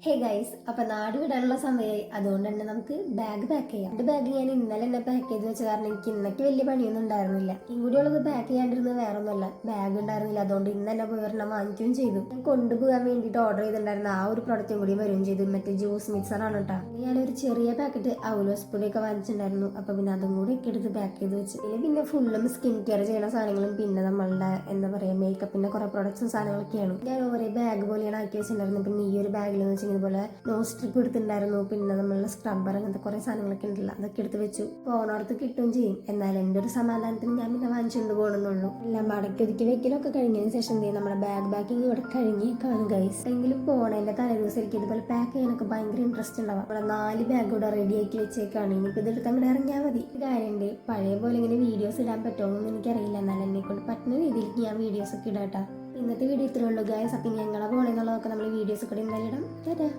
Hey guys, അപ്പൊ നാട് വിടാനുള്ള സമയമായി. അതുകൊണ്ട് തന്നെ നമുക്ക് ബാഗ് പാക്ക് ചെയ്യാം. എന്റെ ബാഗ് ഞാൻ ഇന്നലെ തന്നെ പാക്ക് ചെയ്ത് വെച്ച കാരണം എനിക്ക് ഇന്നൊക്കെ വലിയ പണിയൊന്നും ഉണ്ടായിരുന്നില്ല. ഇങ്ങോട്ടുള്ളത് പാക്ക് ചെയ്യാണ്ടിരുന്നത് വേറെ ഒന്നുമല്ല, ബാഗ് ഉണ്ടായിരുന്നില്ല. അതുകൊണ്ട് ഇന്ന് തന്നെ പോയി ഒരെണ്ണം വാങ്ങിക്കുകയും ചെയ്തു. ഞാൻ കൊണ്ടുപോകാൻ വേണ്ടിയിട്ട് ഓർഡർ ചെയ്തിട്ടുണ്ടായിരുന്ന ആ ഒരു പ്രൊഡക്റ്റും കൂടി വരികയും ചെയ്തു. മറ്റേ ജ്യൂസ് മിക്സർ ആണ് കേട്ടോ. ഞാനൊരു ചെറിയ പാക്കറ്റ് അവലോസ് പൊടിയൊക്കെ വാങ്ങിച്ചിട്ടുണ്ടായിരുന്നു. അപ്പൊ പിന്നെ അതും കൂടി ഒക്കെ എടുത്ത് പാക്ക് ചെയ്ത് വെച്ച് പിന്നെ ഫുള്ളും സ്കിൻ കെയർ ചെയ്യുന്ന സാധനങ്ങളും പിന്നെ നമ്മളുടെ എന്താ പറയാ മേക്കപ്പിന്റെ കുറെ പ്രൊഡക്ട്സും സാധനങ്ങളൊക്കെയാണ്. ഞാൻ ഒരേ ബാഗ് പോലെയാണ് ആക്കി വെച്ചിട്ടുണ്ടായിരുന്നു. പിന്നെ ഈ ഒരു ബാഗിൽ എന്ന് വെച്ചാൽ ഇതുപോലെ നോസ് സ്ട്രിപ്പ് എടുത്തിട്ടുണ്ടായിരുന്നു. പിന്നെ നമ്മളുടെ സ്ക്രബ്ബർ അങ്ങനത്തെ കുറെ സാധനങ്ങളൊക്കെ ഉണ്ടല്ലോ, അതൊക്കെ എടുത്ത് വെച്ചു. പോണോടത്ത് കിട്ടുകയും ചെയ്യും. എന്നാൽ എൻ്റെ ഒരു സമാധാനത്തിന് ഞാൻ പിന്നെ വാങ്ങിച്ചുകൊണ്ട് പോകണമെന്നുള്ളൂ. എല്ലാം മടക്കി ഒതുക്കി വെക്കലൊക്കെ കഴിഞ്ഞതിന് ശേഷം നമ്മുടെ ബാഗ് പാക്കിങ് ഇവിടെ കഴിഞ്ഞേക്കാണ് ഗൈസ്. എങ്കിലും പോണേന്റെ തലേദിവസം എനിക്ക് ഇതുപോലെ പാക്ക് ചെയ്യാനൊക്കെ ഭയങ്കര ഇൻട്രസ്റ്റ് ഉണ്ടാവും. അവിടെ 4 ബാഗ് ഇവിടെ റെഡി ആക്കി വെച്ചേക്കാണ്. ഇനിയിപ്പോൾ ഇതെടുത്ത് അങ്ങോട്ട് ഇറങ്ങിയാൽ മതി. കാര്യമുണ്ട്, പഴയ പോലെ ഇങ്ങനെ വീഡിയോസ് ഇടാൻ പറ്റുമോ എനിക്കറിയില്ല. എന്നാൽ എന്നെ കൊണ്ട് പറ്റുന്ന രീതിയിലേക്ക് ഞാൻ വീഡിയോസ് ഒക്കെ ഇടാട്ടാ. ഇന്നത്തെ വീഡിയോ ഇത്രേ ഉള്ളൂ ഗൈസ്. അപ്പം ഞങ്ങളെ പോണെന്നുള്ളതൊക്കെ നമ്മൾ വീഡിയോസ് കൂടി എന്തായാലും ഇടാം.